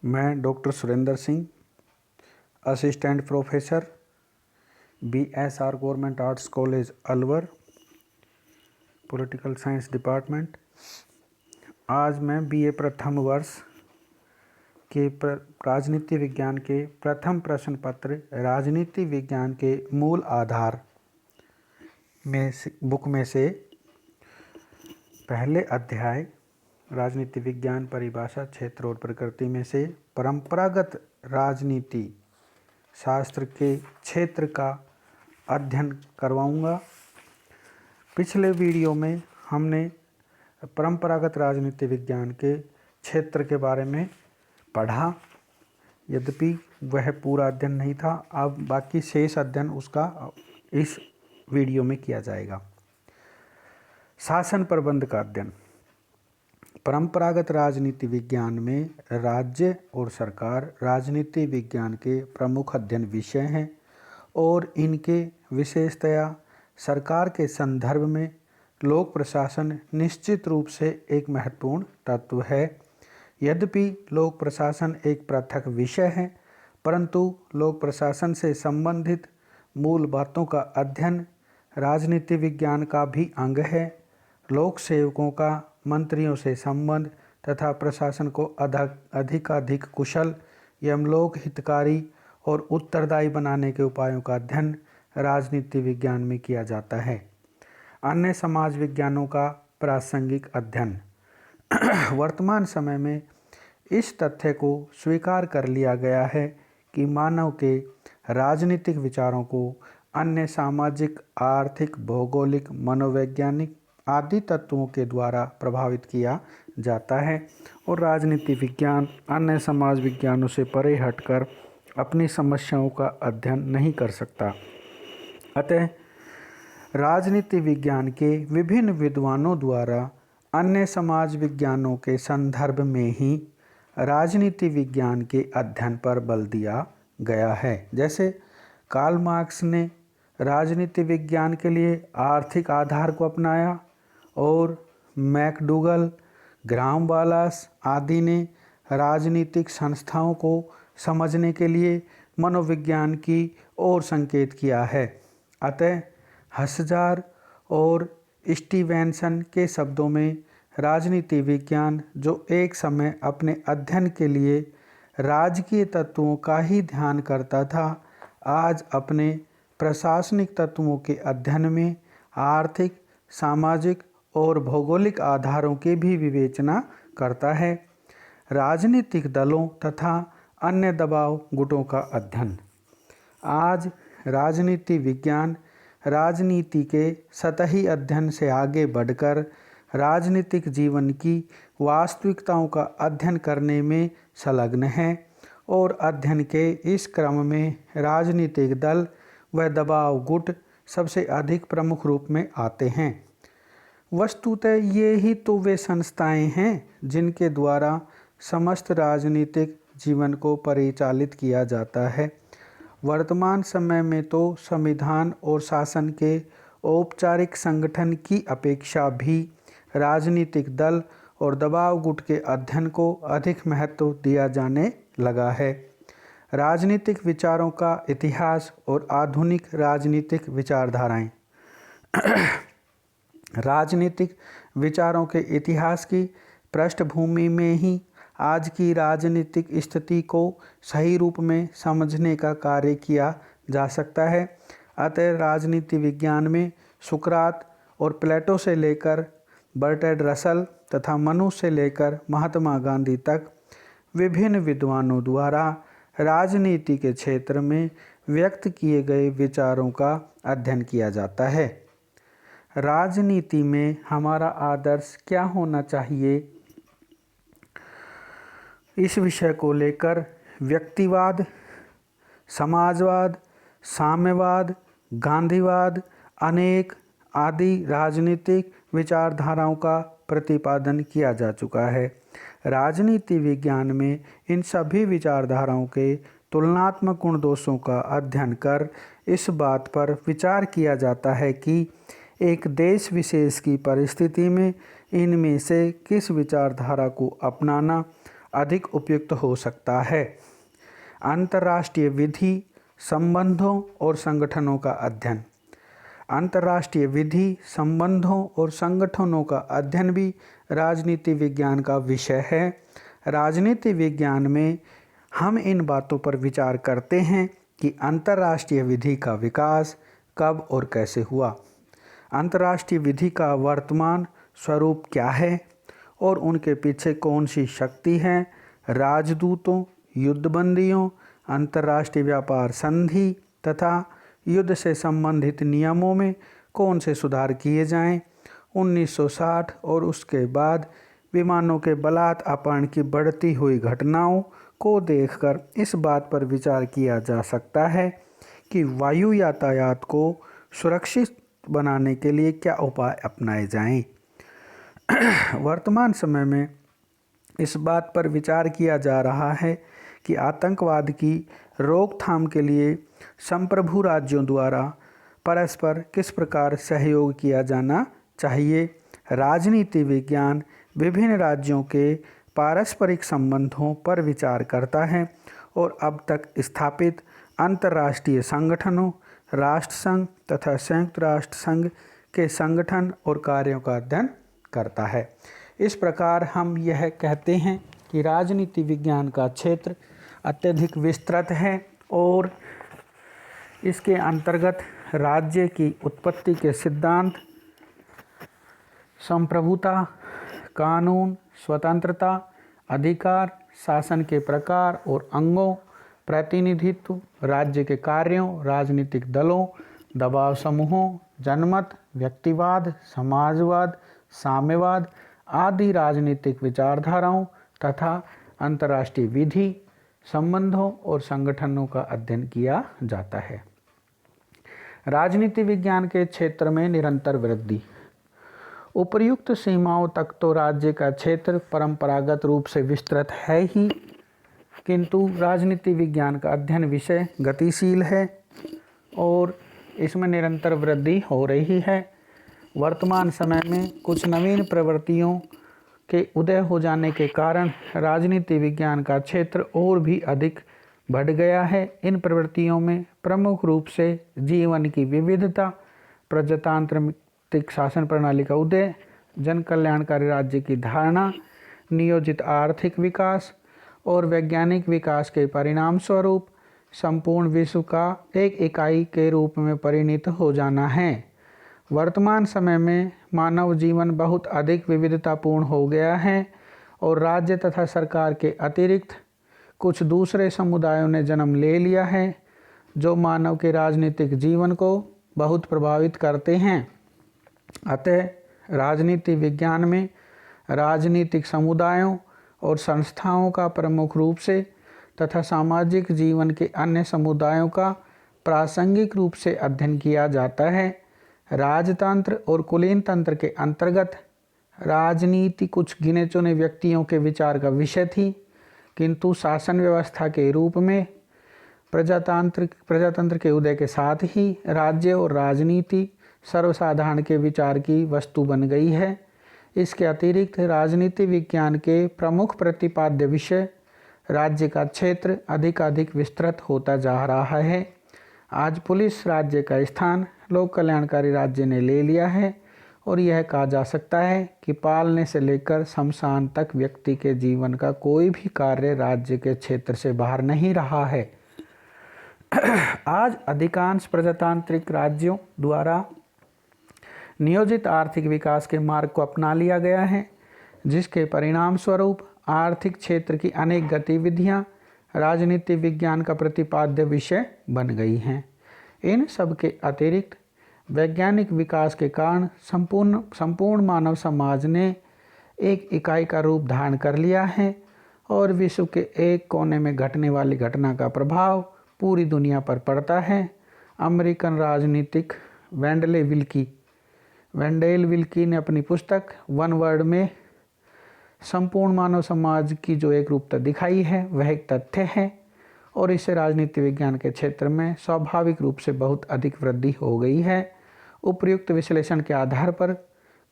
मैं doctor Surendra Singh, assistant professor, BSR government arts college Alwar, political science department. आज मैं BA प्रथम वर्ष के राजनीति विज्ञान के प्रथम प्रश्न पत्र राजनीति विज्ञान के मूल आधार में बुक में से पहले अध्याय राजनीति विज्ञान परिभाषा, क्षेत्र और प्रकृति में से परंपरागत राजनीति शास्त्र के क्षेत्र का अध्ययन करवाऊंगा। पिछले वीडियो में हमने परंपरागत राजनीति विज्ञान के क्षेत्र के बारे में पढ़ा, यद्यपि वह पूरा अध्ययन नहीं था। अब बाकी शेष अध्ययन उसका इस वीडियो में किया जाएगा। शासन प्रबंध का अध्ययन। परंपरागत राजनीति विज्ञान में राज्य और सरकार राजनीति विज्ञान के प्रमुख अध्ययन विषय हैं और इनके विशेषतया सरकार के संदर्भ में लोक प्रशासन निश्चित रूप से एक महत्वपूर्ण तत्व है। यद्यपि लोक प्रशासन एक पृथक विषय है, परंतु लोक प्रशासन से संबंधित मूल बातों का अध्ययन राजनीति विज्ञान का भी अंग है। लोक सेवकों का मंत्रियों से संबंध तथा प्रशासन को अधिकाधिक कुशल एवं लोक हितकारी और उत्तरदायी बनाने के उपायों का अध्ययन राजनीति विज्ञान में किया जाता है। अन्य समाज विज्ञानों का प्रासंगिक अध्ययन। वर्तमान समय में इस तथ्य को स्वीकार कर लिया गया है कि मानव के राजनीतिक विचारों को अन्य सामाजिक, आर्थिक, भौगोलिक, मनोवैज्ञानिक आदि तत्वों के द्वारा प्रभावित किया जाता है और राजनीति विज्ञान अन्य समाज विज्ञानों से परे हटकर अपनी समस्याओं का अध्ययन नहीं कर सकता। अतः राजनीति विज्ञान के विभिन्न विद्वानों द्वारा अन्य समाज विज्ञानों के संदर्भ में ही राजनीति विज्ञान के अध्ययन पर बल दिया गया है। जैसे कार्ल मार्क्स ने राजनीति विज्ञान के लिए आर्थिक आधार को अपनाया और मैकडूगल, ग्राहम वालास आदि ने राजनीतिक संस्थाओं को समझने के लिए मनोविज्ञान की ओर संकेत किया है। अतः हसजार और स्टीवेंसन के शब्दों में राजनीति विज्ञान, जो एक समय अपने अध्ययन के लिए राजकीय तत्वों का ही ध्यान करता था, आज अपने प्रशासनिक तत्वों के अध्ययन में आर्थिक, सामाजिक और भौगोलिक आधारों की भी विवेचना करता है। राजनीतिक दलों तथा अन्य दबाव गुटों का अध्ययन। आज राजनीति विज्ञान राजनीति के सतही अध्ययन से आगे बढ़कर राजनीतिक जीवन की वास्तविकताओं का अध्ययन करने में संलग्न है और अध्ययन के इस क्रम में राजनीतिक दल व दबाव गुट सबसे अधिक प्रमुख रूप में आते हैं। वस्तुतः ये ही तो वे संस्थाएं हैं जिनके द्वारा समस्त राजनीतिक जीवन को परिचालित किया जाता है। वर्तमान समय में तो संविधान और शासन के औपचारिक संगठन की अपेक्षा भी राजनीतिक दल और दबाव गुट के अध्ययन को अधिक महत्व दिया जाने लगा है। राजनीतिक विचारों का इतिहास और आधुनिक राजनीतिक विचारधाराएं। राजनीतिक विचारों के इतिहास की पृष्ठभूमि में ही आज की राजनीतिक स्थिति को सही रूप में समझने का कार्य किया जा सकता है। अतः राजनीति विज्ञान में सुकरात और प्लेटो से लेकर बर्ट्रैंड रसल तथा मनु से लेकर महात्मा गांधी तक विभिन्न विद्वानों द्वारा राजनीति के क्षेत्र में व्यक्त किए गए विचारों का अध्ययन किया जाता है। राजनीति में हमारा आदर्श क्या होना चाहिए, इस विषय को लेकर व्यक्तिवाद, समाजवाद, साम्यवाद, गांधीवाद, अनेक आदि राजनीतिक विचारधाराओं का प्रतिपादन किया जा चुका है। राजनीति विज्ञान में इन सभी विचारधाराओं के तुलनात्मक गुण दोषों का अध्ययन कर इस बात पर विचार किया जाता है कि एक देश विशेष की परिस्थिति में इनमें से किस विचारधारा को अपनाना अधिक उपयुक्त हो सकता है। अंतर्राष्ट्रीय विधि, संबंधों और संगठनों का अध्ययन। अंतर्राष्ट्रीय विधि, संबंधों और संगठनों का अध्ययन भी राजनीति विज्ञान का विषय है। राजनीति विज्ञान में हम इन बातों पर विचार करते हैं कि अंतर्राष्ट्रीय विधि का विकास कब और कैसे हुआ, अंतर्राष्ट्रीय विधि का वर्तमान स्वरूप क्या है और उनके पीछे कौन सी शक्ति है। राजदूतों, युद्धबंदियों, अंतर्राष्ट्रीय व्यापार संधि तथा युद्ध से संबंधित नियमों में कौन से सुधार किए जाएं। 1960 और उसके बाद विमानों के बलात् अपहरण की बढ़ती हुई घटनाओं को देखकर इस बात पर विचार किया जा सकता है कि वायु यातायात को सुरक्षित बनाने के लिए क्या उपाय अपनाए जाएं। वर्तमान समय में इस बात पर विचार किया जा रहा है कि आतंकवाद की रोकथाम के लिए संप्रभु राज्यों द्वारा परस्पर किस प्रकार सहयोग किया जाना चाहिए। राजनीति विज्ञान विभिन्न राज्यों के पारस्परिक संबंधों पर विचार करता है और अब तक स्थापित अंतर्राष्ट्रीय संगठनों, राष्ट्रसंघ तथा संयुक्त राष्ट्र संघ के संगठन और कार्यों का अध्ययन करता है। इस प्रकार हम यह कहते हैं कि राजनीति विज्ञान का क्षेत्र अत्यधिक विस्तृत है और इसके अंतर्गत राज्य की उत्पत्ति के सिद्धांत, संप्रभुता, कानून, स्वतंत्रता, अधिकार, शासन के प्रकार और अंगों, प्रतिनिधित्व, राज्य के कार्यों, राजनीतिक दलों, दबाव समूहों, जनमत, व्यक्तिवाद, समाजवाद, साम्यवाद आदि राजनीतिक विचारधाराओं तथा अंतर्राष्ट्रीय विधि, संबंधों और संगठनों का अध्ययन किया जाता है। राजनीति विज्ञान के क्षेत्र में निरंतर वृद्धि। उपर्युक्त सीमाओं तक तो राज्य का क्षेत्र परंपरागत रूप से विस्तृत है ही, किंतु राजनीति विज्ञान का अध्ययन विषय गतिशील है और इसमें निरंतर वृद्धि हो रही है। वर्तमान समय में कुछ नवीन प्रवृत्तियों के उदय हो जाने के कारण राजनीति विज्ञान का क्षेत्र और भी अधिक बढ़ गया है। इन प्रवृत्तियों में प्रमुख रूप से जीवन की विविधता, प्रजातांत्रिक शासन प्रणाली का उदय, जन कल्याणकारी राज्य की धारणा, नियोजित आर्थिक विकास और वैज्ञानिक विकास के परिणाम स्वरूप संपूर्ण विश्व का एक इकाई के रूप में परिणत हो जाना है। वर्तमान समय में मानव जीवन बहुत अधिक विविधतापूर्ण हो गया है और राज्य तथा सरकार के अतिरिक्त कुछ दूसरे समुदायों ने जन्म ले लिया है जो मानव के राजनीतिक जीवन को बहुत प्रभावित करते हैं। अतः राजनीति विज्ञान में राजनीतिक समुदायों और संस्थाओं का प्रमुख रूप से तथा सामाजिक जीवन के अन्य समुदायों का प्रासंगिक रूप से अध्ययन किया जाता है। राजतंत्र और कुलीन तंत्र के अंतर्गत राजनीति कुछ गिने चुने व्यक्तियों के विचार का विषय थी, किंतु शासन व्यवस्था के रूप में प्रजातंत्र के उदय के साथ ही राज्य और राजनीति सर्वसाधारण के विचार की वस्तु बन गई है। इसके अतिरिक्त राजनीति विज्ञान के प्रमुख प्रतिपाद्य विषय राज्य का क्षेत्र अधिकाधिक विस्तृत होता जा रहा है। आज पुलिस राज्य का स्थान लोक कल्याणकारी राज्य ने ले लिया है और यह कहा जा सकता है कि पालने से लेकर शमशान तक व्यक्ति के जीवन का कोई भी कार्य राज्य के क्षेत्र से बाहर नहीं रहा है। आज अधिकांश प्रजातांत्रिक राज्यों द्वारा नियोजित आर्थिक विकास के मार्ग को अपना लिया गया है, जिसके परिणाम स्वरूप आर्थिक क्षेत्र की अनेक गतिविधियां राजनीति विज्ञान का प्रतिपाद्य विषय बन गई हैं। इन सब के अतिरिक्त वैज्ञानिक विकास के कारण संपूर्ण मानव समाज ने एक इकाई का रूप धारण कर लिया है और विश्व के एक कोने में घटने वाली घटना का प्रभाव पूरी दुनिया पर पड़ता है। अमेरिकन राजनीतिक वेंडेल विल्की ने अपनी पुस्तक वन वर्ड में संपूर्ण मानव समाज की जो एक रूपता दिखाई है वह एक तथ्य है और इससे राजनीति विज्ञान के क्षेत्र में स्वाभाविक रूप से बहुत अधिक वृद्धि हो गई है। उपर्युक्त विश्लेषण के आधार पर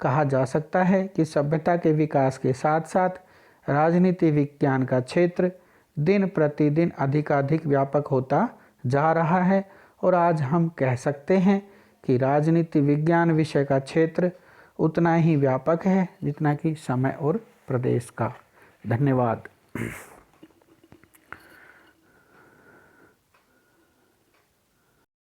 कहा जा सकता है कि सभ्यता के विकास के साथ साथ राजनीति विज्ञान का क्षेत्र दिन प्रतिदिन अधिकाधिक व्यापक होता जा रहा है और आज हम कह सकते हैं कि राजनीति विज्ञान विषय का क्षेत्र उतना ही व्यापक है जितना कि समय और प्रदेश का। धन्यवाद।